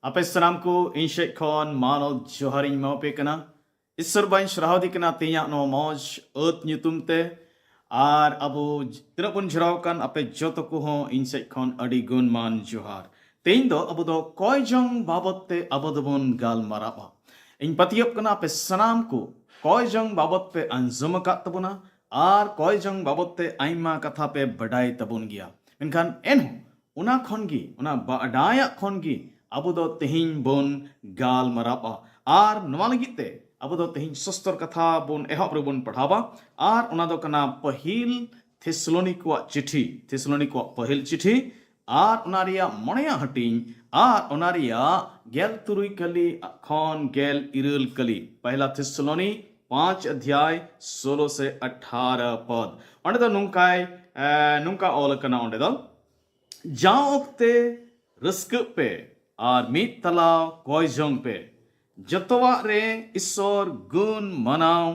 Ape salam ko inshe kon manol joharin mau pe kana. Isor bain shrahadi kana tinya no moj earth nyutumte. Ar abu tidak pun jerawakan ape joto ko ho inshe kon adi gun man johar. Tein do abu do koi jong babotte abodobon gal marapa. In patiop kana ape salam ko koi jong babot pe anzumakat tabuna. Ar koi jong babotte aima katha pe badai tabun gya. Menkan enho una khongi una badaya khongi abu do tehin bon gal marapa ar nwa lagit te abu do tehin sostor katha bon ehop rebon padhaba ar ona do kana pahil Thessaloniko pahil chithi ar onaria moneya hatin ar onaria gel turui kali khon gel irul kali pehla Thessaloni 5 अध्याय 16 से 18 पद onde do nungka ol kana onde do जाओ ओक्ते rusk पे और मीत तलाव कोयजोंग पे जतवा रे ईश्वर गुण मनाओ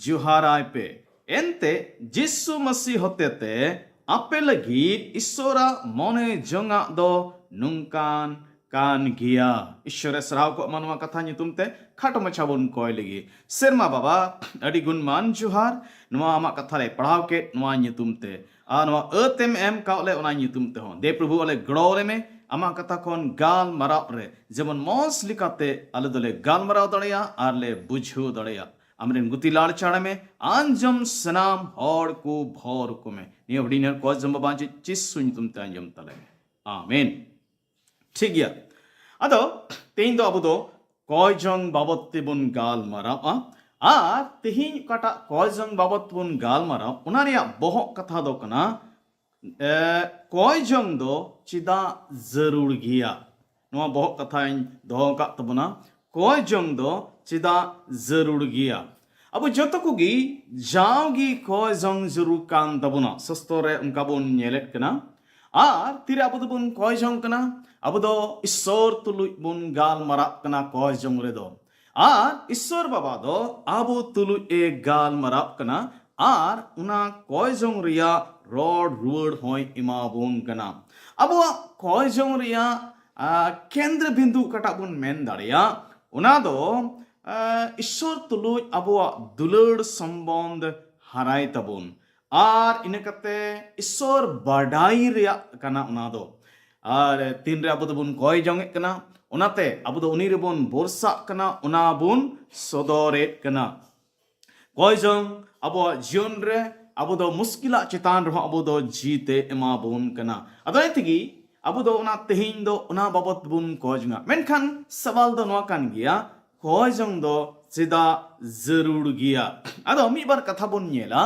जुहाराय पे एंते जिसु मसीह होते ते आपे लगी ईश्वरा मोने जोंगा दो नुंकान कान गिया ईश्वर सराव को मनवा कथा नितुमते खाटो मचाबुन कोय लगी सेरमा बाबा अडी गुण मान जुहार नवा आमा कथा ले पढ़ाव के नवा नितुमते नवा अतेम एम कावले ओना नितुम ते हon दे प्रभु ओले ग्रोले में आमा कथा खन गाल मराव रे जेमन मौस लिकाते आले दोले गाल मराव दड़ेया आर ले बुझु दड़ेया आमरेन गुती लाड़ चाड़े में आंजम सनाम हौड़ को भौर को में नियो हडीनर को जम बांचे चिस्सु नितुम ते आंजम तले में आमीन ठीक गया अदो तेइन दो अबुदो कोयजंग बाबत्ते बुन गाल मराव आर तेहिन काटा कोयजंग बाबत बुन गाल मराव उनारिया बोहक कथा दो कना कोयजंग दो चिदा जरूर गिया नवा बोहक कथा इन दो का तबना कोयजंग दो चिदा जरूर गिया अब जतो कुगी जाओगी कोयजंग जरूर कान तबना सस्तोरे उनका बुन नेलेट कना आर तिरे अबुदो बुन कोयजंग कना अबुदो ईश्वर तुलुय बुन गाल मराव कना कोयजंग रे दो आर ईश्वर बाबा दो आबो तुलु ए गाल मराब कना आर उना कोयजोंग रिया रोड रुवड़ होय इमाबोन कना अबो कोयजोंग रिया केंद्र बिंदु कटाबुन मेन दाड़िया उना दो ईश्वर तुलु अबो दुलड़ संबंध हराय तबुन आर इनकते ईश्वर बाडाई रिया कना उना दो आर तीन रे अबो दबुन कोयजोंग कना उनाते अबो दो उनी रेबोन बोरसा कना उना बुन सदोरे कना कोयजोंग अबो जीवन रे अबो दो मुश्किला चितान रहो अबो दो जीते एमा बुन कना अदोय तिगी अबो दो उना तेहिन दो उना बाबत बुन कोयजंगा मेनखान सवाल दो नवा कान गिया कोयजोंग दो चिदा जरूर गिया अदो मी बार कथा बुन नेला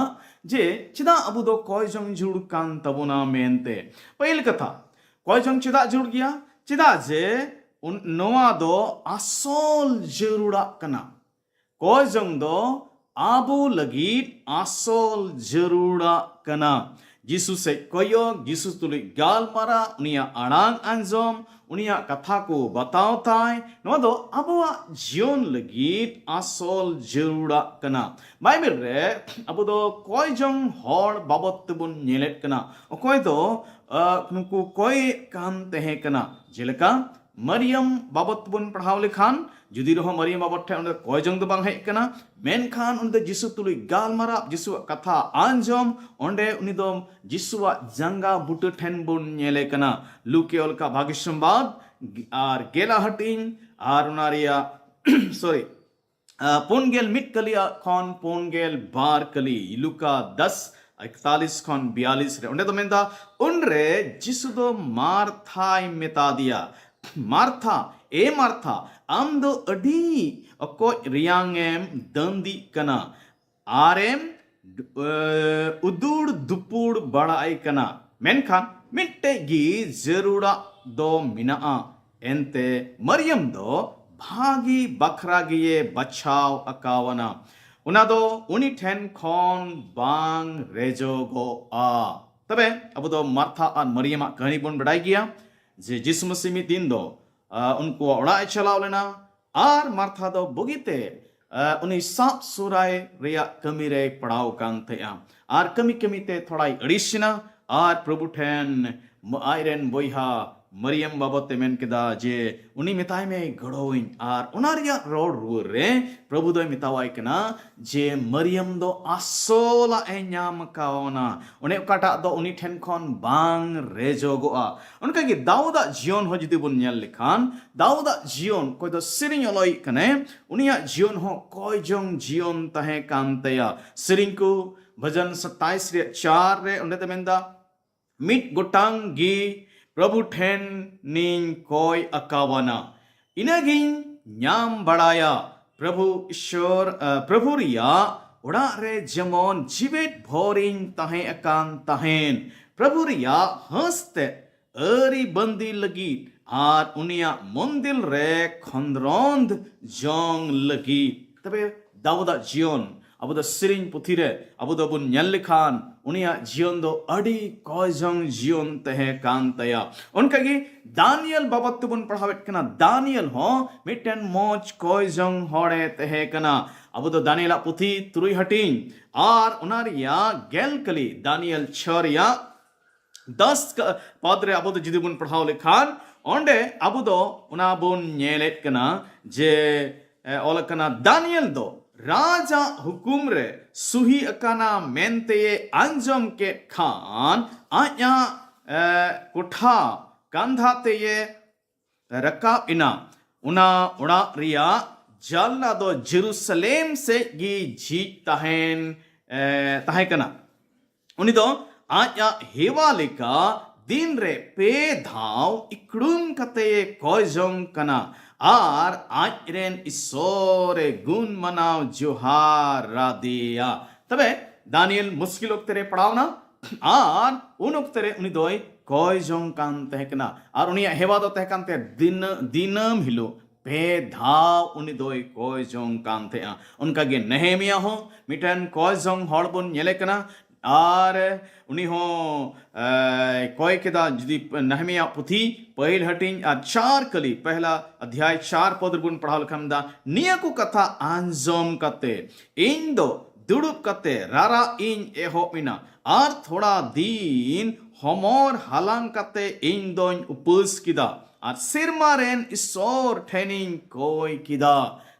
जे चिदा अबो दो कोयजोंग जुड़ कान तबुना मेनते पहिल कथा कोयजोंग चिदा जुड़ गिया चिदा जे नवा दो आसल जरूरा कना कोयजोंग दो आबो लगीत आसल जरूरा कना जिसु से कोयो जिसु तुली गाल मारा उनिया आड़ांग अंजम उनिया कथा को बताओ ताय नवा दो आबोआ जीवन लगीत आसल जरूरा कना बाइबल रे आबो दो कोयजोंग हॉर बाबत बुन नेलेट कना ओकोय दो नुकु कोय काम तहे कना जेलका मरियम बाबत बुन पढ़ाव लेखान जुदी रहो मरियम बाबत ठे उनदे कोयजोंग दो बांग हेक कना मेनखान उनदे जिसु तुलुय गाल मारा जिसु कथा आंजम ओंडे उनी दो जिसुआ जंगा बुट ठेन बुन नेले कना लुके ओलका भाग्यसंवाद आर गेला हटिंग आर उनारिया सॉरी पुनगेल मिट कलिया खन पुनगेल बार कली लुका 10:41 खन 42 रे ओंडे दो मेंदा उनरे जिसु दो मार्थाय मेता दिया मार्था ए मार्था आम दो अडी अको रियांगेम दंदी कना आरेम उदुड़ दुपुड़ बड़ाई कना मेनखान मिट्टे गी जरूरा दो मिना एंते मरियम दो भागी बखरा गिये बचाव अकावना उना दो उनी ठेन खन बांग रेजो गो आ तबे अब दो मार्था और मरियम कहानी बन बढ़ाई गया जे जिस मसीह में दिन दो उनको उड़ाए चलाव लेना आर मार्था दो बुगिते उन्हीं साप सुराय रिया कमी रे पड़ाव कान थे आर कमी कमी ते थोड़ा अड़ीसना आर प्रभु ठेन आयरन बोइहा मरियम बाबत मेन केदा जे उनी मिताय में गड़ोइन आर उनारिया रोड रुर रे प्रभु दो मितावाई कना जे मरियम दो आसोला ए न्याम काओना उने उकाटा दो उनी ठेन खन बांग रेजोगोआ उनका की दाऊदा जीवन हो जुदी बुन नेल लिखान दाऊदा जीवन कोई दो सिरिंग अलोई कने उनिया जीवन हो कोई जोंग जीवन तहे कांतया सिरिंग को भजन 27 रे 4 रे उन्हें तमेंदा मिट गोटांग गी प्रभु ठेन नीं कोई अकावाना इनागिं न्याम बड़ाया प्रभु ईश्वर प्रभु रिया उड़ा रे जमोन जीवित भोरिंग तहे अकान तहेन प्रभु रिया हंसते अरी बंदी लगी आर उनिया मंदिल रे खंद्रोंद जोंग लगी तबे दाऊदा जीवन अब द सिरिंग पुथिरे अब द बुन न्यालिखान उनिया जीवन दो अड़ी कोजंग जीवन तहे कांतया उनका की दानियल बाबत बुन पढ़ावेट कना दानियल हो मिटन मोच कोजंग होड़े तहे कना अब द दानियल पुथी तुरुई हटिंग आर उनारिया गेल कली दानियल छरिया 10 पदरे अब द जिदी बुन पढ़ाव लिखान ओंडे अब दो उना बुन नेलेट कना जे ओल कना दानियल दो राजा हुकुम रे सुही अकाना मेंते अंजम के खान आया कोठा कांधाते ये रकाब इना उना उड़ा रिया जलना दो जेरूसलेम से गी जीत तहेन तहे कना उनी दो आया हेवालिका दिन रे पे धाव इकडुम कते कोजोंग कना आर आजरेन ईश्वरे गुण मनाव जोहार रादिया तबे दानियल मुश्किल ओक्तरे पढ़ावना आर उन ओक्तरे उनी दोय कोयजोंग कान तहकना आर उनिया हेवा दो तहकान ते दिनम हिलो पे धाव उनी दोय कोयजोंग कान थे उनका गे नहेमिया हो मिटन कोयजोंग हड़बुन नेले कना आर उनी हो कोई केदा जुदी नहमिया पुथी पहिल हटिंग आ 4 कली पहला अध्याय 4 पद बुन पढ़ाल खमदा निया को कथा आंजोम कते इन दो दुड़ुप कते रारा इन एहो मिना आर थोड़ा दिन हमोर हालांग कते इन दोन उपस किदा आर सिरमारेन इसोर ठेनिंग कोई किदा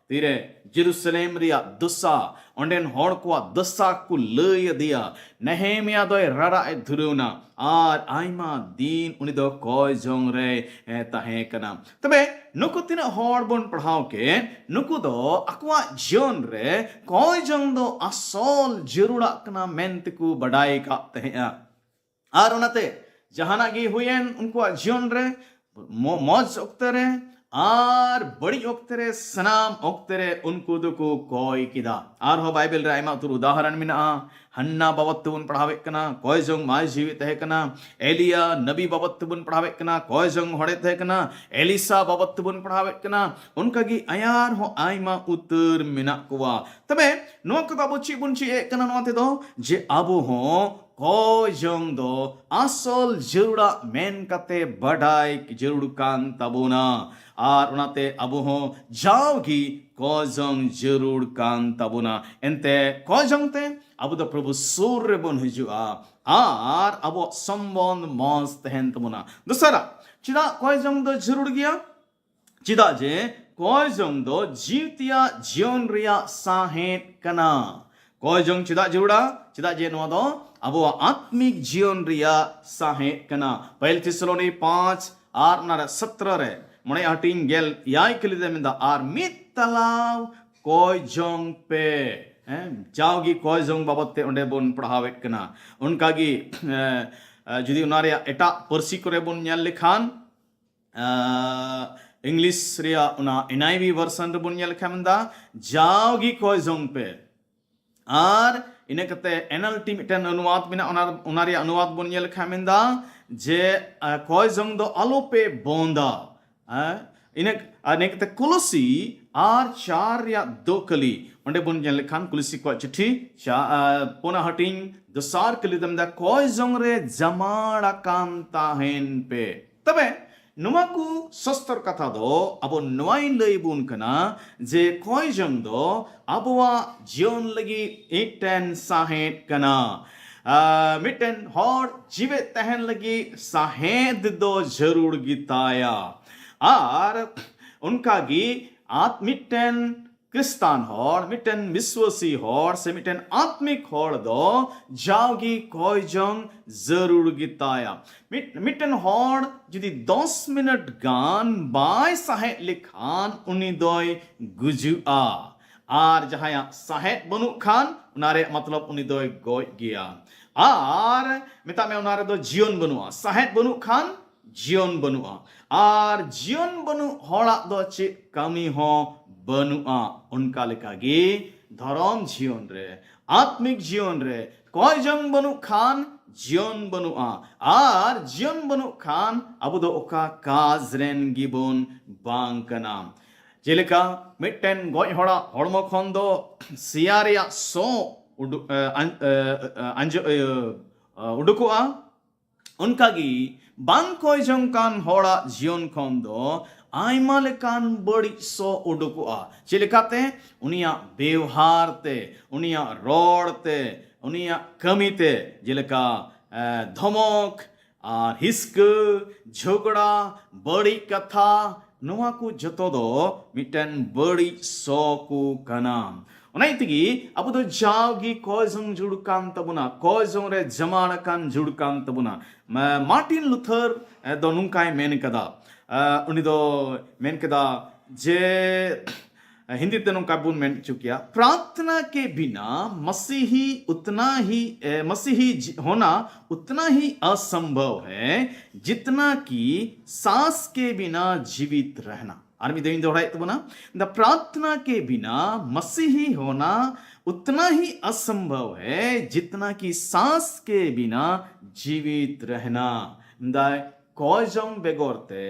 तीरे जेरूसलेम रिया दुसा ओंडेन होड़ को दसा को लय दिया नहेमिया दोय रारा ए धुरुना आर आइमा दिन उनी दो कोय जोंग रे तहे कना तबे नुकु तिना होड़ बोन पढ़ाव के नुकु दो अक्वा जीवन रे कोय जोंग दो असोल जरूरा कना मेंत को बड़ाई का तहे आर उनते जहाना गी हुएन उनको जीवन रे मौज उक्तरे आर बड़ी ओक्तरे सनाम ओक्तरे उनको दुको कोई किदा आर हो बाइबल रे आइमा तुर उदाहरण मिना हन्ना बाबत बुन पढ़ावे कना कोई जोंग माय जीवित है कना एलिया नबी बाबत बुन पढ़ावे कना कोई जोंग होड़े थे कना एलिसा बाबत बुन पढ़ावे कना उनका गी अयार हो आइमा उतर मिना कुवा तबे नो कता बुची बुनची ए कना नोते दो जे आबो हो कोई जोंग दो असल जरूरा मेन कते बढ़ाई जरूर कान तबुना आर उनाते अबु हो जाओगी कोजोंग जरूर कान तबुना एंते कोजोंग ते अबु द प्रभु सूर्य बन हिजुआ आर अबु संबंध मौज तहन तबुना दूसरा चिदा कोजोंग दो जरूर गया चिदा जे कोजोंग दो जीवतिया जीवन रिया साहेत कना कोजोंग चिदा जरूरा चिदा जे नो दो अबु आत्मिक जीवन रिया साहेत कना पहल थिस्सलुनी 5 आर नारा 17 रे मने हटिंग गेल याय कलिदे मिंदा आर मित तलाव कोय जोंग पे जाओगी कोय जोंग बाबते ओंडे बोन पढ़ावेट कना उनका गी जुदी उनारे एटा पर्सी करे बोन नेल लिखान इंग्लिश रिया उना NIV वर्सन रे बोन नेल लिखामंदा जाओगी कोय जोंग पे आर इने कते NLT मिटन अनुवाद बिना उनारे अनुवाद बोन नेल लिखामंदा जे कोय जोंग दो अलोपे बोंदा इने कुलसी आर 4 या 2 कली ओंडे बुन जन लिखान कुलसी को चिट्ठी पुना हटिंग दसार कली दमदा कोय जोंग रे जमाड़ा कांता हेन पे तबे नुमाकु सस्तर कथा दो अबो नवाई लई बुन कना जे कोय जोंग दो अबवा जीवन लगी 810 साहेत कना मिटेन हॉर जीवे तहन लगी साहेद दो जरूर गिताया और उनका गी मिटेन क्रिस्तान हॉर मिटेन विश्वासी हॉर से मिटेन आत्मिक हॉर दो जाओगी कोई जंग जरूर गिताया मिटेन हॉर जुदी 10 मिनट गान बाय साहेद लिखान उनी दोय गुजुआ और जहां साहेद बनु खान उनारे मतलब उनी दोय गोय गया और मिता में उनारे दो जीवन बनुआ साहेद बनु खान जीवन बनुआ और जीवन बनु हड़ा दो चे कमी हो बनुआ उनका लेका गे धर्म जीवन रे आत्मिक जीवन रे कोई जंग बनु खान जीवन बनुआ और जीवन बनु खान अब दो ओका काजरेन गिबोन बांग कना जेलेका मिटेन गोय हड़ा हड़मो खन दो सियारिया सो उडुकुआ उनका गी बांग कोई जंग कान हड़ा जीवन खन दो आयमा लेकान बड़ी सो उडुकुआ चिलिकाते उनिया व्यवहार ते उनिया रोड ते उनिया कमी ते जेलेका धमक और हिस्क झगड़ा बड़ी कथा नोआ को जतो दो मिटन बड़ी सो को कनाम उनाइतिगी अब तो जाओगी कोजंग जुड़कान तबुना कोजंग रे जमान कान जुड़कान तबुना मार्टिन लूथर दो नुंकाय मेन कदा उनी दो मेन कदा जे हिंदी ते नुंका बुन मेन चुकिया प्रार्थना के बिना मसीही होना उतना ही असंभव है जितना कि सांस के बिना जीवित रहना आर्मी देविन दोहराए तो बना द प्रार्थना के बिना मसीही होना उतना ही असंभव है जितना कि सांस के बिना जीवित रहना द कोजम बेगोरते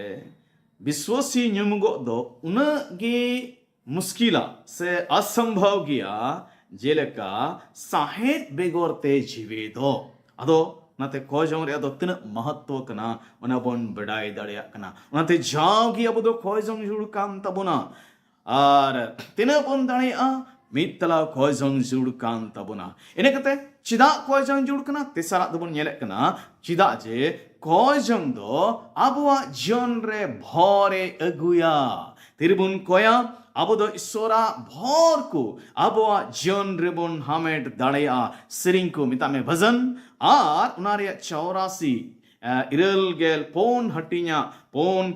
विश्वासी न्युमुगो दो उनगे मुश्किला से असंभव गया जेलेका साहेद बेगोरते जीवे दो अदो नाते कोजम रे अदो तिन महत्व कना उना बोन बड़ाई दड़िया कना उनाते जाओगी अब दो कोजम जुड़ काम तबुना और तिन बोन दड़िया मितला कोजम जुड़ काम तबुना इने कते चिदा कोजम जुड़ कना तेसारा दबुन नेले कना चिदा जे कोजम दो अबवा जीवन रे भरे अगुया तिरबुन कोया अब दो ईश्वरा भोर को अबवा जीवन रे बुन हामेट दड़िया सिरिंग को मिता में भजन और उनारे 84 इरल गेल पोन हटिया पोन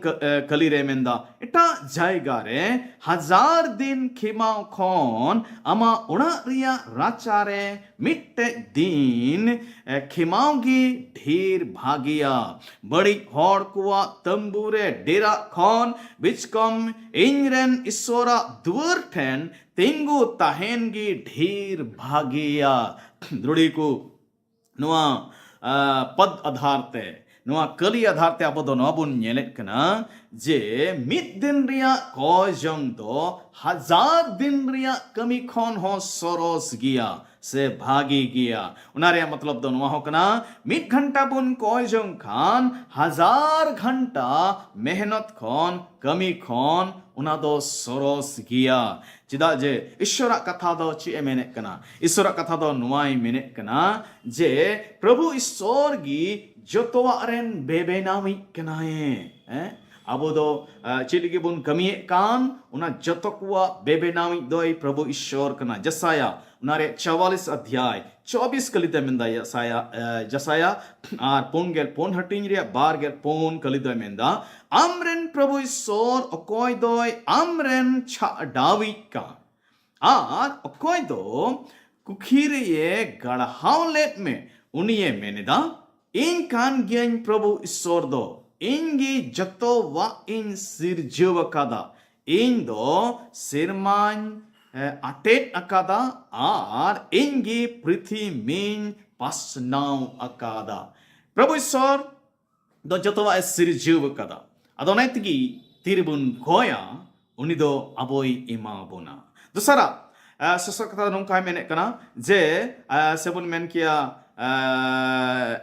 कलिरे मेंदा इटा जायगा रे 1000 दिन खिमाव खोन अमा उड़ा रिया राचारे मिट्टे दिन खिमावगी ढेर भागिया बड़ी हॉर कुआ तंबूरे डेरा खोन बिचकम इंजरन ईश्वरा दुवर ठेन तेंगु ताहेनगी ढेर भागिया द्रुड़ी को नुआ पद आधार ते नुआ कली आधार ते अब दो नबुन नेलेट कना जे मिद दिन रिया कोजम दो 1000 दिन रिया कमी खोन हो सोरोस गिया से भागी गिया उनारे मतलब दो नुआ हो कना मिद घंटा बुन कोजम खान 1000 घंटा मेहनत खोन कमी खोन उना दो सोरोस गिया चिदा जे ईश्वर कथा दो ची मेने कना ईश्वर कथा दो नुआई मेने कना जे प्रभु ईश्वर गी जोतोवा रेन बेबेनामी कनाए अब दो चिलिगे बुन कमी कान उना जतकुआ बेबेनामी दोई प्रभु ईश्वर कना जसाया उनारे 44 अध्याय 24 कलिते मेंदा जसाया आर पोन गेल पोन हटिंग रे बार गेल पोन कलिते मेंदा आमरेन प्रभु ईश्वर अकोय दोय आमरेन छा डावी का आर अकोय दो कुखीरे ये गढ़हावलेट में उनिये मेनेदा इन कान गियन प्रभु ईश्वर दो इंगी जतो वा इन सिरजव कादा इन दो सिरमान अटेट अकादा आर इंगी पृथ्वी मीन पासनाव अकादा प्रभु ईश्वर दो जतो वा सिरजव कादा अदो नैतिगी तिरबुन गोया उनी दो अबोई इमा बोना दूसरा ससक कथा नोंका मेने कना जे सेबुन मेन किया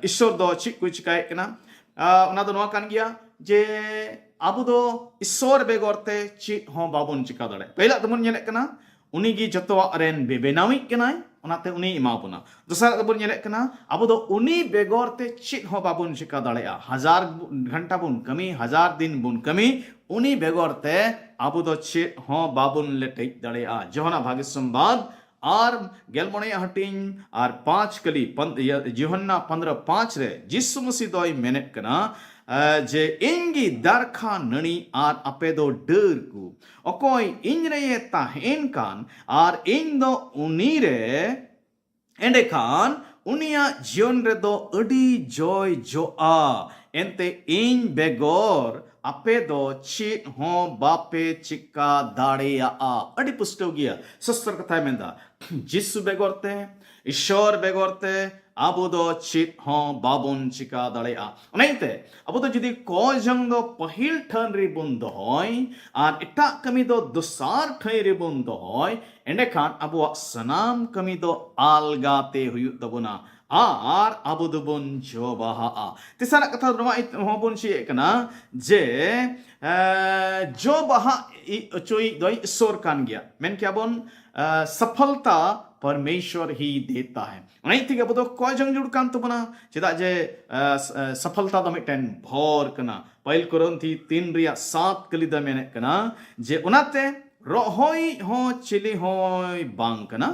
ईश्वर दो चिक कुछ चिकाय कना उना दो नोआ कान गया जे आबु दो ईश्वर बेगोरते ची हो बाबुन चिका दड़े पहला दमन नेले कना उनीगी जतवा रेन बेबेनावी कनाय ओनाते उनी इमाबुना दोसर दबुन नेले कना अब दो उनी बेगोरते चित हो बाबुन चिका दाड़ेया 1000 घंटा बुन कमी 1000 दिन बुन कमी उनी बेगोरते अब दो चित हो बाबुन लेटे दाड़ेया जोहना भाग्य संवाद और गेलमोने हटिंग और 5 कली यूहन्ना 15:5 रे जिसु मसीह दोय मेनेट कना जे इंगी दारखा ननी और अपे दो डर को ओकोय इंजरे ताहेन कान और इन दो उनी रे एंडे खान उनिया जीवन रे दो अडी जॉय जो आ एंते इन बेगोर अपे दो चित हो बापे चिका दाड़े आ अडी पुष्टो गया सस्तर कथा मेंदा जिसु बेगोरते ईश्वर बेगोरते अब दो चित हो बाबुन चिका दाड़े आ नहीं अब तो जुदी को जंग दो पहिल ठन रे बुंद होय और इटा कमी दो दुसार ठई रे बुंद होय एंडे खान अब सनाम कमी दो आलगाते हुयु तबुना आर अब दुबुन जो बहा आ तिसारा कथा रमा होबुन छि कना जे जो बहा चोई दोय ईश्वर कान गया मेन क्या बोन सफलता परमेश्वर ही देता है नहीं थी अब तो कोई जंग जुड़ कान तो बना चिदा जे सफलता तो मिटेन भोर कना पहिल कोरिन्थी 3:7 कलिदा मेने कना जे उनाते रोहोई हो चिली होय बांग कना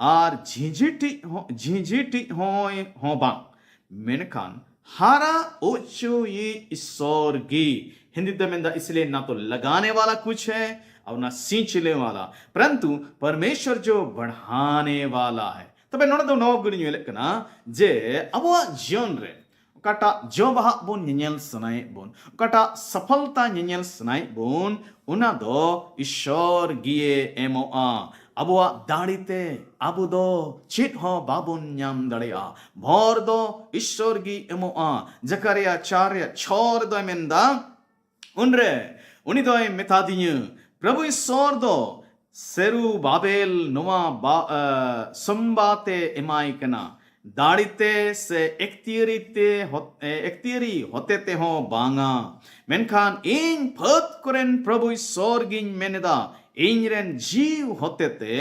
और झिझिटी होय हो बांग मेनखान हारा ओचो ये ईश्वर गी हिंदी दमेंदा इसलिए ना तो लगाने वाला कुछ है और ना सींचने वाला परंतु परमेश्वर जो बढ़ाने वाला है तबे नोड़ दो नव गुण कना जे अब जीवन रे कटा जो बहा बोन नियल सनाय बोन कटा सफलता नियल सनाय बोन उना दो ईश्वर गिए एमो आ अब दाड़ीते अब दो चित हो बाबुन न्याम दड़ेया भोर दो ईश्वर गी एमो आ जकरिया 4:6 दो मेंदा उनरे उनी दो मेथादिय प्रभु ईश्वर दो सेरु बाबेल नुआ संबाते इमाई कना दाड़ीते से एक्तियरी होते ते हो बांगा मेनखान इन फत करेन प्रभु ईश्वर गिन मेनेदा इंजरेन जीव होते ते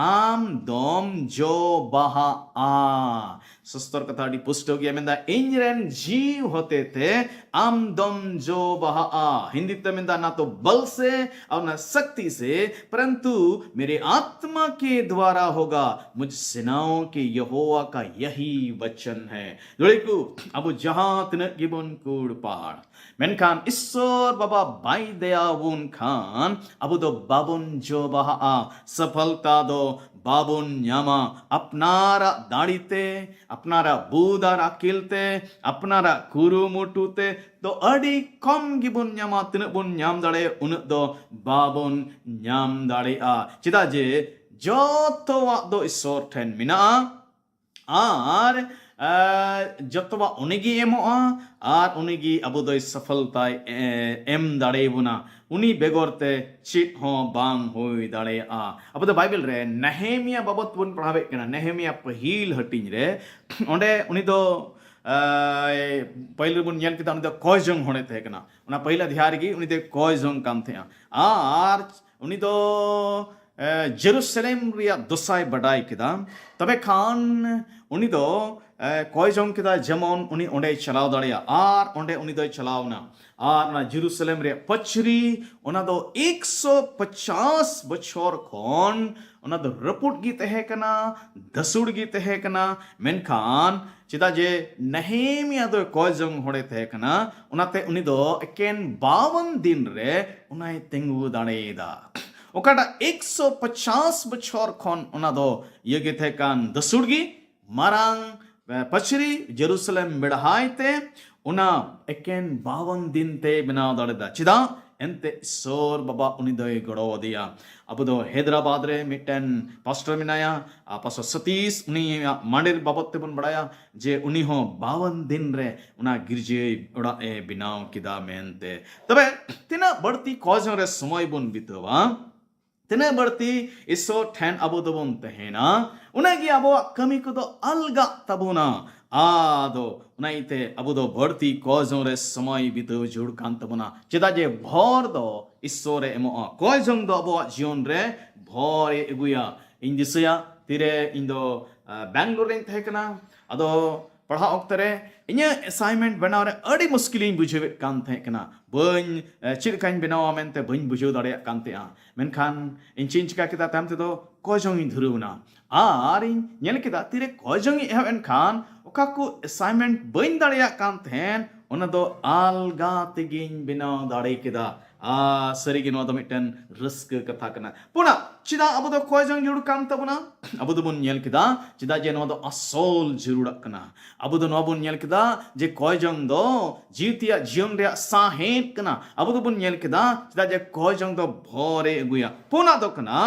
आम दोम जो बहा आ सस्तर कथा डी पुष्ट हो गया मेंदा इंजरेन जीव होते थे आम दोम जो बहा आ हिंदी तो मेंदा ना तो बल से और ना शक्ति से परंतु मेरे आत्मा के द्वारा होगा मुझ सेनाओं के यहोवा का यही वचन है दोड़ेकु अब जहां तन गिबन कूड़ पहाड़ मेनखान ईश्वर बाबा बाई दयावुन खान अब दो बाबुन जो बहा आ सफलता दो बाबुन न्यामा अपनारा दाड़ीते अपनारा बूदारा किलते अपनारा कुरु मुटुते तो अड़ी कम गिबुन न्यामा तिन बुन न्याम दाड़े उन दो बाबुन न्याम दाड़े आ चिदा जे जोतोवा दो ईश्वर ठेन मिना आर जतवा उनिगी एमोआ आर उनिगी अब दो सफलता एम दाड़े बुना उनी बेगोरते चित हो बांग होई दाड़े आ अब तो बाइबल रे नेहेमिया बाबत बुन पढ़ावे कना नेहेमिया पहिल हटिंग रे ओंडे उनी दो पहिल बुन नेल किता उनी दो कोयजंग होने थे कना उना पहिला ध्यार गी उनी दे कोयजंग काम थे आर उनी दो जेरूसलेम रिया दोसाई बडाई किदा तबे खान उनी दो कोयजंग किदा जमन उनी ओंडे चलाव दाड़िया आर ओंडे उनी दो चलावना आर ना जेरूसलेम रे पचरी ओना दो 150 बछर खोन ओना दो रपुट गी तहे कना दसुड़ गी तहे कना मेनखान चिदा जे नेहेमिया दो कोयजंग होड़े तहे कना ओनाते उनी दो एकेन 52 दिन रे उनाय तेंगु दाड़ेदा ओकाटा 150 बछर खोन ओना दो यगे थे कान दसुड़गी मारांग पचरी जेरूसलेम बेड़हायते उना एकेन 52 दिन ते बनाव दाड़ेदा चिदा एंते ईश्वर बाबा उनी दोय गड़ो दिया अब दो हैदराबाद रे मिटन पास्टर मिनाया पास्टर सतीश उनी मांडेर बाबत ते बन बड़ाया जे उनी हो 52 दिन रे उना गिरजे ओड़ा ए बिनाव किदा मेनते तबे तिना बढ़ती कॉज रे समय बन बितवा tina berti iso ten abu dobon tehena unagi abo kami kudo alga tabuna ado unaite abu do berti kojong re samay bito jur kan tabuna cheda je bhor do isore emo kojong do abo jion re bhor eguya indisya tire indo Bangalore ren thekana ado पढ़ा वक्त रे इन्हें assignment बनाव रे अड़ी मुश्किलिन बुझे कान थे कना बन चिरकाइन बनावा मेनते बन बुझो दाड़े कानते आ मेनखान इन चिन चिका किता तामते तो कोजोंग इन धुरुना आर इन नेल किता तिरे कोजोंग इ हेवन खान ओका को असाइनमेंट बन दाड़े कान थेन ओना दो आलगा तेगिन बनाव दाड़े किदा सरी नो दो मिटन रिस्क कथा कना पुना चिदा अब दो कोजोंग जुड़ काम तबना अब दो बुन नेल किदा चिदा जे नो दो असोल जरूर कना अब दो नो बुन नेल किदा जे कोजोंग दो जीवतिया जीवन रे साहेत कना अब दो बुन नेल किदा चिदा जे कोजोंग दो भोरे गुया पुना दो कना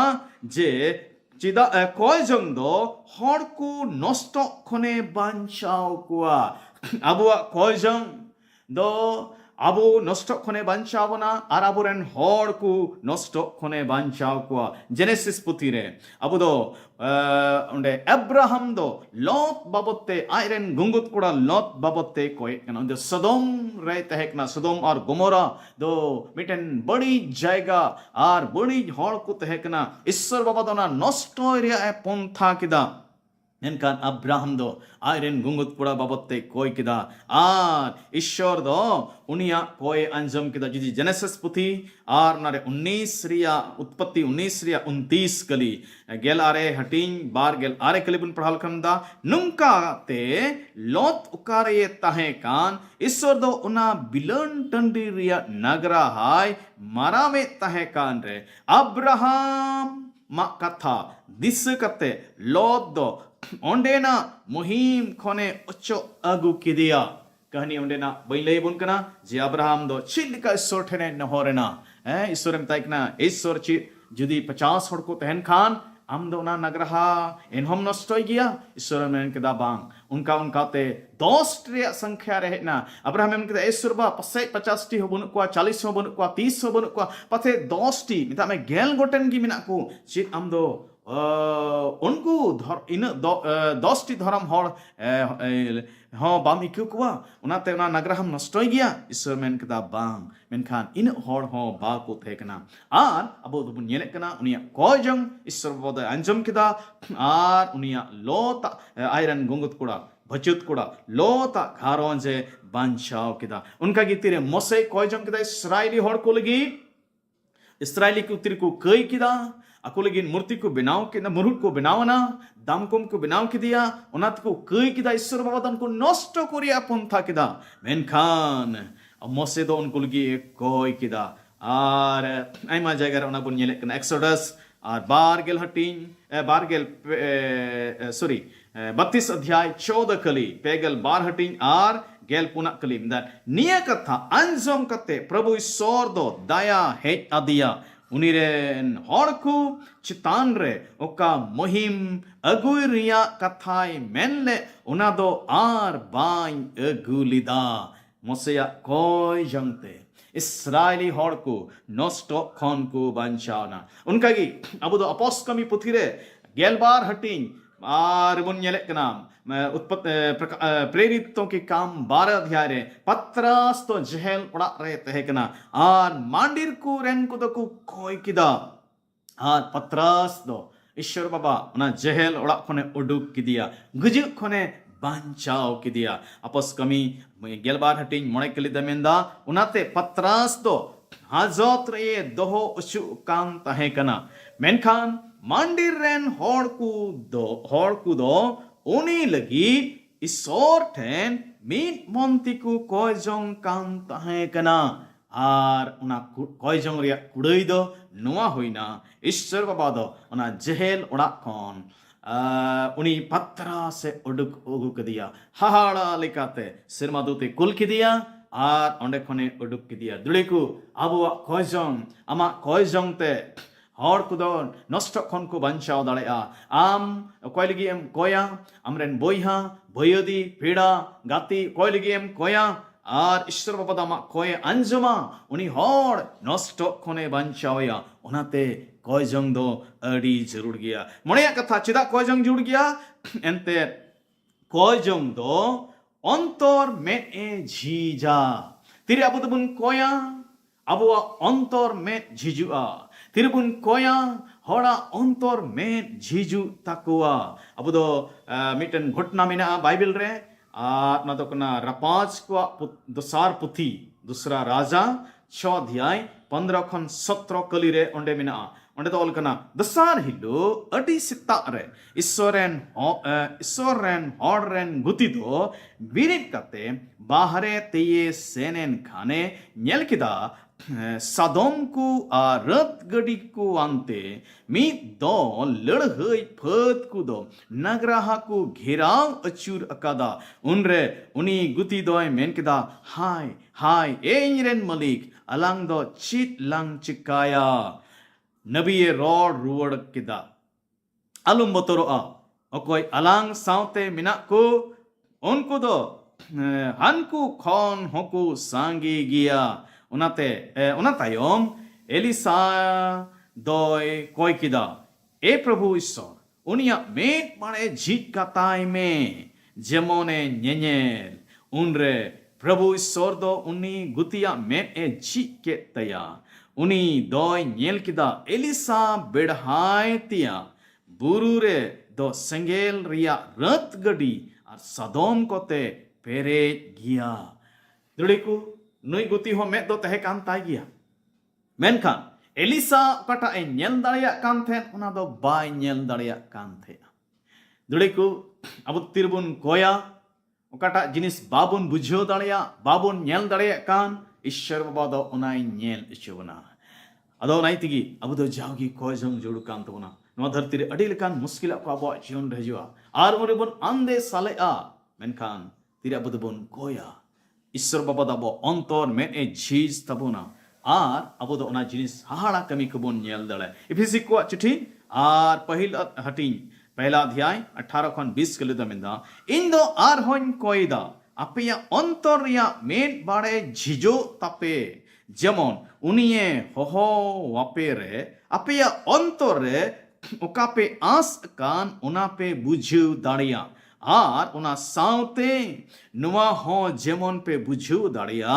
जे चिदा कोजोंग दो हर को नष्ट खने बांचाओ कुआ अबुआ कोजोंग दो Abo nosto khone banchaabona ar aboren hor ku nosto khone banchaw kwa Genesis putire abo do onde Abraham do Lot babotte iron gungut kuda Lot babotte koy kana de Sodom re tehekna Sodom ar Gomorrah do miten badi jayga ar badi hor ku tehekna Ishwar babadona nosto area e pontha kida एनकान Abraham दो आयरन गुंगुत पुड़ा बाबते कोई किदा आर ईश्वर दो उनिया कोई अंजम किदा जुदी जेनेसिस पुथी आर नारे 19 रिया उत्पत्ति 19 रिया 29 कली गेल आरे हटिंग बार गेल आरे कली बुन पढ़ाल करमदा नुंका ते लोत उकारे ताहे कान ईश्वर दो उना बिलन टंडी रिया नगरा हाय मारा में ताहे कान रे अब्राहम मा कथा दिस कते लोत दो ओंडेना मुहिम खोने उच्चो अगु किदिया कहनी ओंडेना बैले बुन कना जे अब्राहम दो चिलिका ईश्वर ठने नहोरेना ईश्वर में ताइकना ईश्वर ची जुदी 50 हड़ को तहन खान आम दो ना नगरहा इनहम नष्टोय गया ईश्वर में केदा बांग उनका ते 10 रे संख्या रहे ना अब्राहम में केदा ईश्वर बा पसे 50 टी हो बनु को 40 हो बनु को 30 हो बनु को पथे 10 टी मिता में गेल गोटेन गी मिना को चित आम दो उनको इन 10 टी धर्म हर हाँ बाम इक्यू कुआ उनाते उना नगरहम नष्टोय गया ईश्वर मेन कदा बांग मेनखान इन हर हाँ बा को थेकना आर अबो दुबुन नेले कना उनिया कोजंग ईश्वर बद अंजम किदा आर उनिया लोता आयरन गुंगुत कुड़ा बचुत कुड़ा लोता घारों जे बांचाव किदा उनका गितिरे मोसे कोजंग किदा इस्राएली हर को लगी इस्राएली को तिर को कई किदा aku lagi murti ko benaw kina murut ko benawna damkom ko benaw kidia onat ko kei kida ishwar babadan ko nosto koria pontha kida menkhan mose do on ko lagi koi kida ar aima jayga re ona bun nyele kana exodus ar bargel hatin bargel sorry 32 अध्याय 14 कली पेगल बार हटिन are गेल पुना कली दा निया कथा अंजम कते प्रभु ईश्वर दो दया hedge अदिया उनिरेन हड़कू चितान रे ओका मुहिम अगुई रिया कथाई मेनले उना दो आर बाई अगुलिदा मोसेया कोई जंगते इस्राएली हड़कू नष्टो खन को बंचाना उनका की अब दो अपोस कमी पुथिरे गेलबार हटिंग आर बुन नेले कनाम प्रेरितों के काम 12 अध्याय रे पत्रास तो जहल उड़ा रहे तहकना आर मांडिर को रेन को तो कोई किदा आर पत्रास दो ईश्वर बाबा उना जहल उड़ा कोने उडुक किदिया गुजु कोने बांचाओ किदिया अपस कमी गेलबार हटिंग मोणे कली दमेंदा उनाते पत्रास दो हाजत रे दोहो उचु काम तहकना मेनखान मांडिर रेन हड़ को दो उनी लगी ईश्वर ठेन मीट मंती को कोयजोंग कान तहे कना आर उना कोयजोंग रिया कुड़ई दो नुआ होइना ईश्वर बाबा दो उना जहेल उड़ा खन उनी पत्रा से उडुक उगु कदिया हाहाड़ा लेकाते सिरमा दूते कुल किदिया आर ओंडे खने उडुक किदिया दुड़ेकु आबुआ कोयजोंग आमा कोयजोंग ते हर कुदो नष्ट खन को बंचाव दाड़ेया आम कोई लगी एम कोया अमरेन बोइहा भयदी पीड़ा गाती कोई लगी एम कोया आर ईश्वर बाबा दामा कोय अंजमा उनी हर नष्ट खने बंचावया उनाते koy jong do adi jarur gya moneya katha chida koy jong jarur gya ente koy jong do ontor met e jija tiri abu do bun koya abuwa ontor met jijua tiri bun koya hora ontor met jiju takua abu do miten ghotna mena bible re na do kana rapaj ko dosar puthi दूसरा राजा 6 अध्याय 15 खन 17 कली रे ओंडे मिना ओंडे तो अलकना दसार हिलो अडी सिता रे ईश्वरन हॉर्डरेन गुती दो बिरिट कते बाहरे तेये सेनेन खाने नेलकिदा सादोम को रथ गड़ी को अंते मी दो लड़हई फत को दो नगराहा को घेराव अचूर अकादा उनरे उनी गुती दोय मेनकिदा हाय हाय एरेन मलिक अलांग दो चित लंग चिकाया नबी रोड रुवड़ किदा अलुम बतरो अकोय अलांग साउते मिना को उनको दो हनको खन होको सांगी गिया उनाते उनातायम एलिसा दोय कोय किदा ए प्रभु ईश्वर उनिया मेट माने जीत काताय में जेमोने न्येल उनरे प्रभु ईश्वर दो उनी गुतिया मेट ए जीत के तया उनी दोय न्येल किदा एलिसा बेढ़ाय तिया बुरु रे दो संगेल रिया रथ गडी और सदोम कोते पेरे गिया दुड़ीकू नुई गुती हो में दो तहे कान ताय गिया मेनखान एलिसा कटा ए नेल दाड़िया कान थे उना दो बाय नेल दाड़िया कान थे दुड़ीकू अब तिरबुन कोया ओकाटा जिनिस बाबुन बुझो दाड़िया बाबुन नेल दाड़िया कान ईश्वर बाबा दो उनाई नेल इचुना अदो नाई तिगी अब दो जाओगी कोय जंग जोड़ू कान तबना नवा धरती रे अडी लेकान मुश्किल को अब जीवन रहिजुआ आर मोरे बन आंदे साले आ मेनखान तिरे अब दो कोया ईश्वर बाबा दाबो अंतर में ए झीज तबोना आर अब दो ओना जिनिस हाहाड़ा कमी कबोन नेल दले इफिसी को चिट्ठी आर पहिल हटिन पहला अध्याय 18 खन 20 के लिदा मिंदा इन दो आर होन कोइदा अपिया अंतर रिया मेन बाड़े झिजो तपे जेमन उनिये होहो वापे रे अपिया अंतर रे ओका पे आस कान उना पे बुझु दाड़िया आर उना साउते नुआ हो जेमन पे बुझु दाड़िया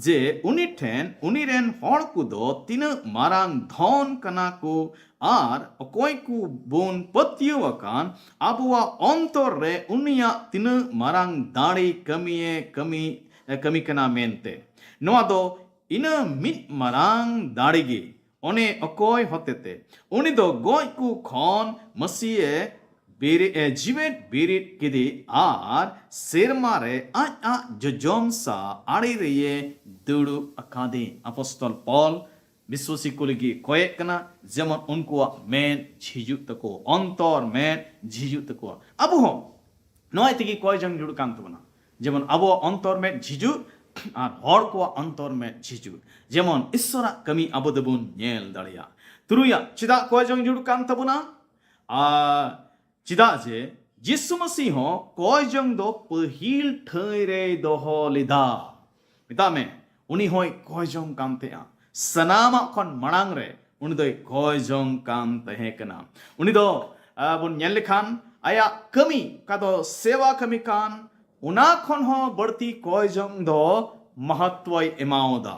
जे उनी ठेन उनी रेन हड़ को दो तीन मारांग धन कना को आर अकोय को बोन पतियो अकान आबुआ अंतर रे उनिया तीन मारांग दाड़ी कमी कना मेनते नुआ दो इन मिट मारांग दाड़ी गे ओने अकोय होतेते उनी दो गोय को खन मसीए जीवेट बीरिट किदी आर सेरमारे आ जोजोमसा आड़ी रे दुड़ू अकादे अपोस्टल पॉल विश्वासी को लगी कोयक कना जेमन उनको मेन झिजु तको अंतर मेन झिजु तको अब हो नय तिगी कोय जंग जुड़ कान तबना जेमन अबो अंतर मेन झिजु आर हर को अंतर मेन झिजु जेमन ईश्वरा कमी अबो दबुन नेल दाड़िया तुरुया चिदा कोय जंग जुड़ कान तबना चिदा जे जिसु मसीह हो कोय जंग दो पहिल ठैरे दोहो लिदा मिता में उनी होय कोय जंग कान थे सनामा खन मणांग रे उनी दो कोय जंग कान तहे कना उनी दो बुन नेल लेखान आया कमी का दो सेवा कमी कान उना खन हो बढ़ती कोय जंग दो महत्व एमाओदा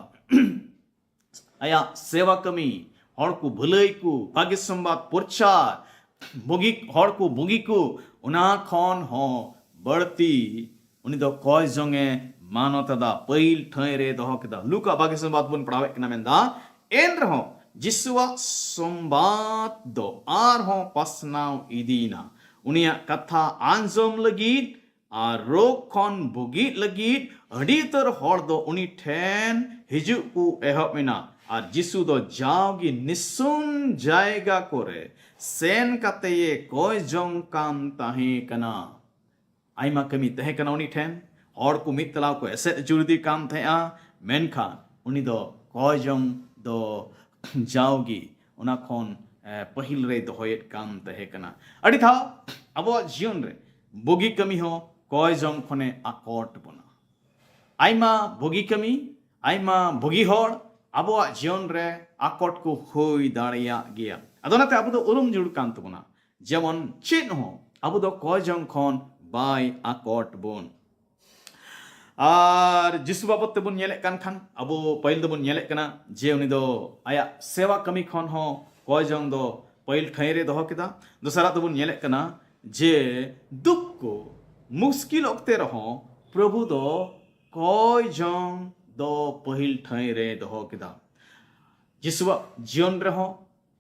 आया सेवा कमी हर को भलाई को भाग्य संवाद प्रचार बुगी हर को बुगी को उना खन हो बढ़ती उनी दो कोय जंगे मानवता पहिल ठैरे दो केदा लुका भाग्य संवाद बुन पढ़ावे कना मेंदा एन रहो जिसुआ संवाद दो आर हो पसनाव इदीना उनिया कथा आंजम लगी आर रोग खन बुगी लगी अडीतर हर दो उनी ठेन हिजु को एहब मिना और जिसु दो जाओगी निसुन जाएगा कोरे सेन कते ये कोय जंग कान ताहे कना आइमा कमी तहे कना उनी ठेन और को मित तलाव को ऐसे जुर्दी काम थे मेनखान उनी दो कोय जंग दो जाओगी उना खन पहिल रे दोहयत काम तहे कना अड़ी था अब जीवन रे बोगी कमी हो कोय जंग खने आकोट बना आइमा बोगी कमी आइमा बोगी हर अब जीवन रे आकोट को होई दाड़िया गया अदोनाते अब दो उरुम जुड़ कान तबना जेमन चेत हो अब दो कय जंग खन बाय आकट बोन और जिसु बाबत तेबुन नेले कान खान अब पहिल दबुन नेले कना जे उनी दो आया सेवा कमी खन हो कय जंग दो पहिल ठाई रे दोहो केदा दोसरा दबुन नेले कना जे दुख को मुश्किल ओक्ते रहो प्रभु दो कय जंग दो पहिल ठाई रे दोहो केदा जिसुआ जीवन रहो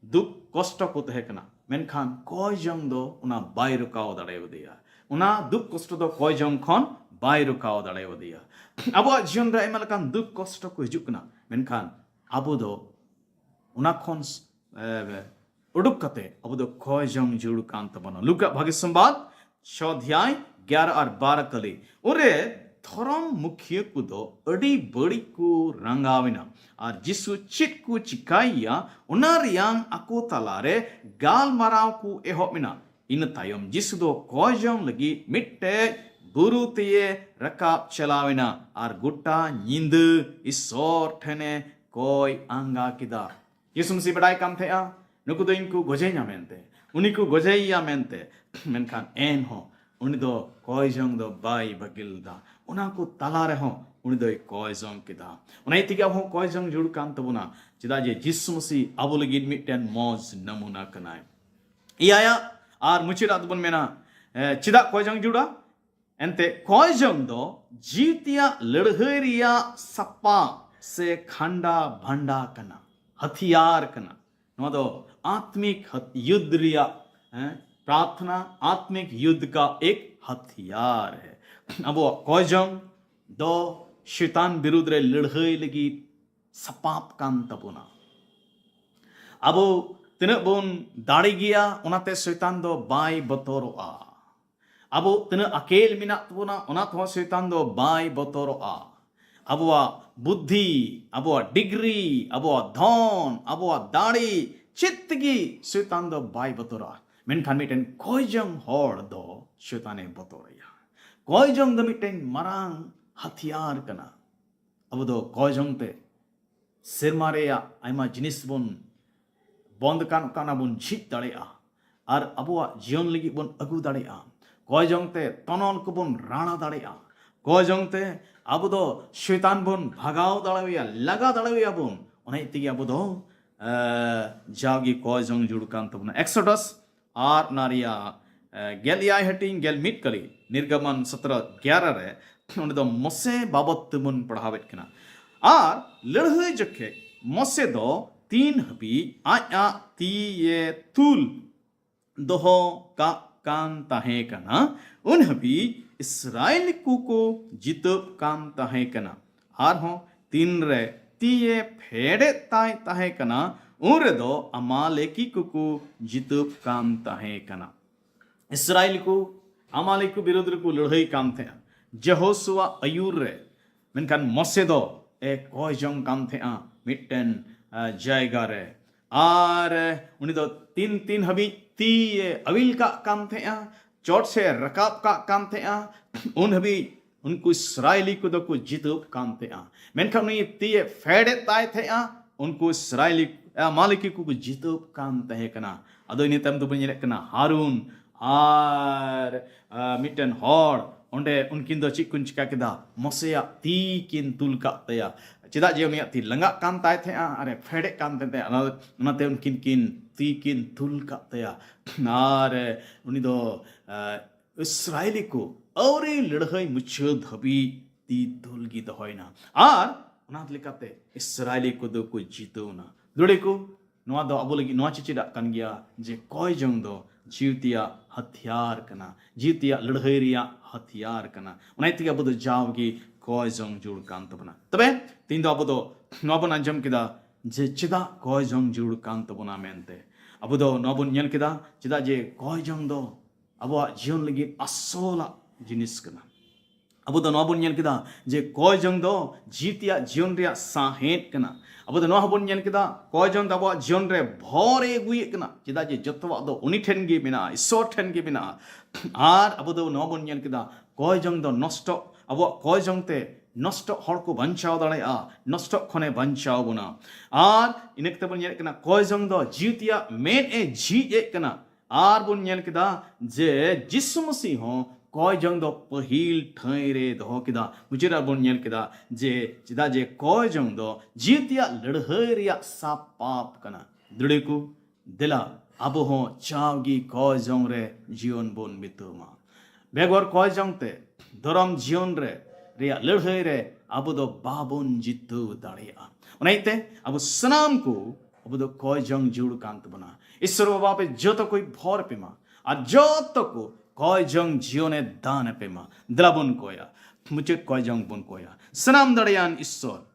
दुख कष्ट को तहे कना मेनखान कय जंग दो उना बाय रुकाव दाड़े दिया उना दुख कष्ट दो कय जंग खन बाय रुकाव दाड़े दिया अब जीवन रे आयमा लकान दुख कष्ट को हिजुक कना मेनखान अब दो उना खन उडुक कते अब दो कय जंग जुड़ कान तबना लुका भाग्य संवाद 6 अध्याय 11 और 12 कली ओरे धर्म मुखिया को दो अड़ी बड़ी को रंगाविना और जिसु चित को चिकाइया उना Reang ako talare gal maraw को ehopina इन तायम जिसु दो कयजंग लगी मिट्टे बुरु तिये रकाब चलाविना और गुट्टा नींद इसोर ठने कोई आंगा किदा यीशु मसीह बड़ाई काम थे नुकु दो इनको गोजेया मेनते उनी को गोजेया मेनते मेनखान एन हो उनी दो कयजंग दो बाई बगिलदा उना को तला रहो उनी दो कयजंग किदा उना इतिगा हो कयजंग जुड़ कान तबुना चिदा जे यीशु मसीह अब लगी मिट्टेन मौज नमूना कनाय इयाया और मुचिदा तबुन मेना चिदा कयजंग जुड़ा एंते कयजंग दो जीतिया लड़हरिया सपा से खंडा भंडा कना हथियार कना नो दो आत्मिक युद्ध रिया प्रार्थना आत्मिक युद्ध का एक हथियार है अब कयजंग दो शैतान विरुद्ध रे लड़हई लगी सपाप कान तबुना अब तिना बोन दाड़ी गया उनाते शैतान दो बाय बतोरोआ अब तिना अकेल मिना तबुना उना तो शैतान दो बाय बतोरोआ अब बुद्धि अब डिग्री अब धन अब दाड़ी चित्तगी शैतान दो बाय बतोरोआ मेनखान मिटेन कयजंग हर दो शैताने बतोरया कयजंग दो मिटेन मारांग हथियार कना अब दो कयजंग ते सेरमा रेया आयमा जिनिस बोन बंद काना बोन झिज दाड़ेया और अबुआ जीवन लगी बोन अगु दाड़ेया कयजंग ते तनल को बोन राणा दाड़ेया कयजंग ते अब दो शैतान बोन भगाव दाड़ेया लगा दाड़ेया बोन उना इतिगी अब दो जागी कयजंग जुड़ कान तबना एक्सोडस और नारिया गेलिया हटिंग गेल मिट कली निर्गमन 17:11 रे उन दो मोसे बाबत तबुन पढ़ावेत कना और लड़हई जखे मोसे दो 3 हबी आया ती ये तुल दोहो का कान ताहे कना उन हबी इस्राएल को जितब कान ताहे कना और हो 3 रे ती ये फेड़े ताहे कना उन रे दो अमालेकी को जितब कान ताहे कना इस्राएल को अमालेक को विरुद्ध को लड़हई काम थे जहोसुआ अयूर रे मेनखान मोसे दो एक कयजंग काम थे मिट्टेन जायगा रे और उनी दो 3 हबी ती अविल का काम थे चोट से रकाब का काम थे उन हबी उनको इस्राएली को दो को जितब काम थे मेनखान उनी ती फेड़े ताय थे उनको इस्राएली मालिकी को जितब काम थे कना अदो इनी तम दो बने कना हारून और मिट्टेन हर ओंडे उनकिन दो चिकुन चिका केदा मोसेया ती किन तुल का तया चिदा जे उनिया ती लंगा कान ताय थे अरे फेड़े कान थे उनाते उनकिन किन ती किन तुल का तया और उनी दो इस्राएली को औरे लड़हई मुछद हबी ती तुल गी दहोयना और उनात लेकाते इस्राएली को दो को जीतोना दुड़े को नोआ दो अब लगी नोआ चिचिदा कान गया जे कयजंग दो जीवतिया हथियार कना जीवतिया लड़हई रिया हथियार कना उनाइतिगा अब दो जावगी कयजंग जुड़ कान तबना तबे तीन दो अब दो नोआ बन अंजम किदा जे चिदा कयजंग जुड़ कान तबना मेनते अब दो नोआ बन नेल किदा चिदा जे कयजंग दो अब जीवन लगी असोला जिनिस कना अब दो नोआ बन नेल किदा जे कयजंग दो जीवतिया जीवन रिया साहेत कना अब दो नोआ बन नेल किदा कयजंग अब जीवन रे भरे गुए कना चिदा जे जतवा दो उनी ठेन गे बिना ईश्वर ठेन गे बिना और अब दो नोआ बन नेल किदा कयजंग दो नष्ट अब कयजंग ते नष्ट हर को बंचाव दाड़ेया नष्ट खने बंचाव बोना आर इनकते बन नेल कना कोय जंग दो जीवतिया मेन ए जी ए कना आर बन नेल किदा जे जिसु मसीह हो कोय जंग दो पहिल ठई रे दो किदा मुजिरा बन नेल किदा जे चिदा जे कोय जंग दो जीवतिया लड़हई रिया सापाप कना दड़ेकु दिला अब हो चावगी कोय जंग रे जीवन बोन बितुमा बेगोर कोय जंग ते धरम जीवन रे रिया लड़हई रे अब दो बाबुन जितु दाड़ेया उनाइते अब सनाम को अब दो कोय जंग जुड़ कांत बना ईश्वर बाबा पे जो तो कोई भोर पेमा आ जो तो को कोय जंग जीवने दान पेमा दलाबुन कोया मुझे कोय जंग बुन कोया सनाम दाड़ेयान ईश्वर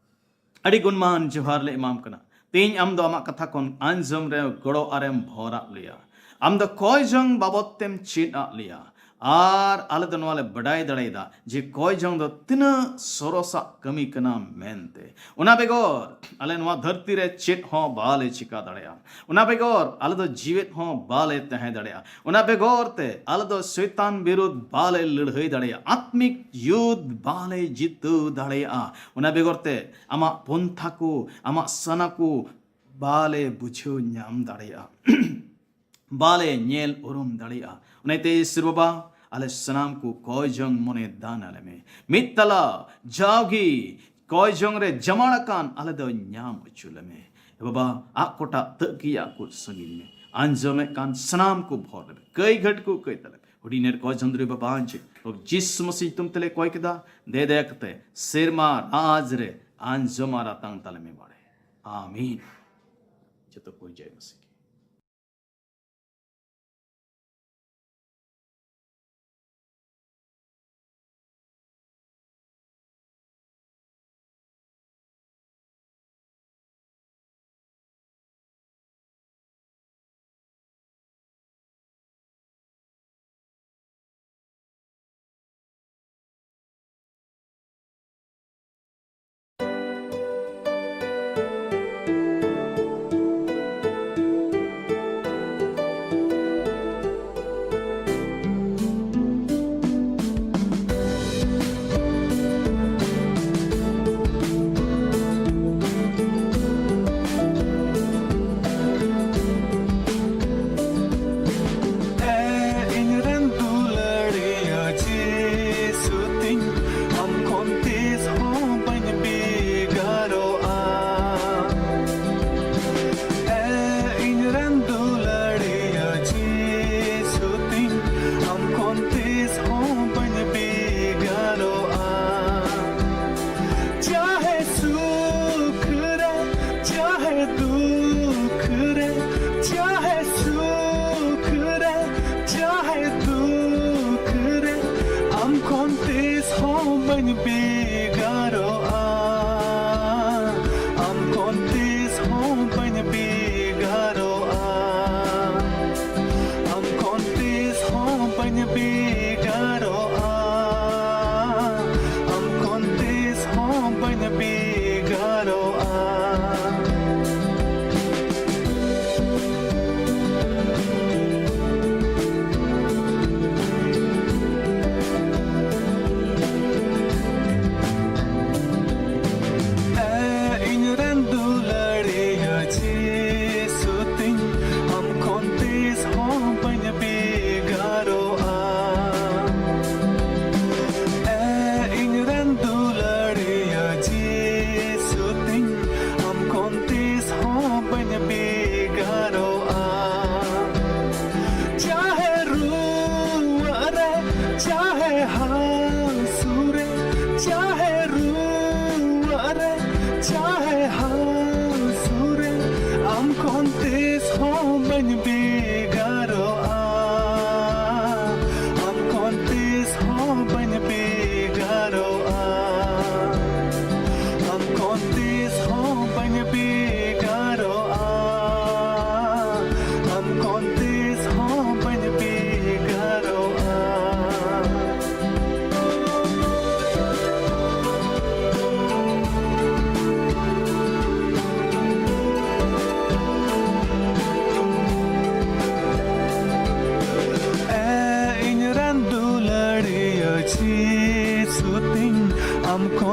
अड़ी गुणमान जोहार ले इमाम कना तेज आम दो आमा कथा कोन आंजम रे गड़ो आरेम भोरा लिया आम दो कोय जंग बाबत तेम चेद आ लिया आर आले दो नवाले बड़ाई दड़ेदा जे कोय जंग दो तिना सरोसा कमी कना मेनते उना बेगोर आले नवा धरती रे चेद हो बाले चिका दड़ेया उना बेगोर आले दो जीवित हो बाले तहे दड़ेया उना बेगोर ते आले दो शैतान विरुद्ध बाले लड़हई दड़ेया आत्मिक युद्ध बाले जितु दड़ेया उना बेगोर ते आमा पंथा को आमा सना को बाले बुझो ᱧᱟᱢ दड़ेया बाले ñेल उरुम दड़ेया उनाइते ईश्वर बाबा आले सनाम को कोय जंग मने दान आले में मित्तला जाओगी कोय जंग रे जमाड़ा कान आले दो ᱧाम उचुले में बाबा आकोटा तकिया को संगिन में आंजमे कान सनाम को भोर कई घट को कई तले हुडीनेर कोय जंग रे बाबा आंचे तो जिस मसीह तुम तले कोय किदा दे देखते सिरमा राज रे आंजमारा तांग तले में बाड़े आमीन जतो कोई जय मसीह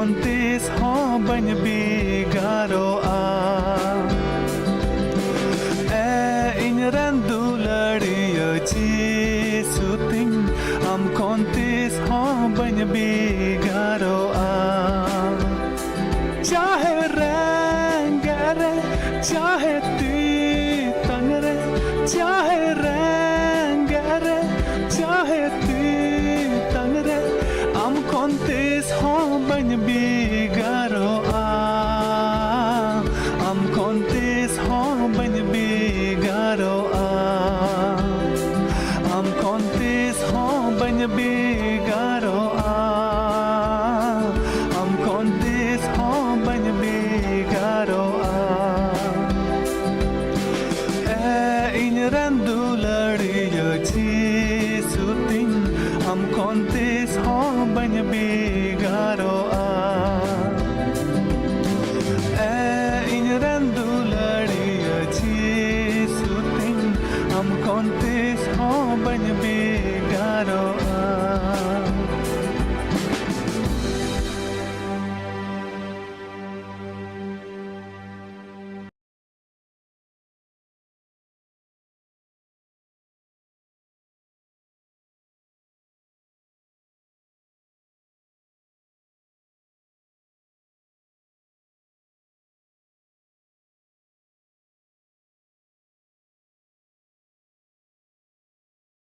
kontis ho ban bigaro a inran duladiyo jisuting am kontis ho ban bigaro a चाहे रंगरे चाहे तीतंगरे चाहे रंगरे चाहे तीतंगरे am kontis ho ban bigaro a am kontis ho ban bigaro a am kontis ho ban bigaro a am kontis ho ban bigaro a inran duladiyo jisuting am kontis ho ban bigaro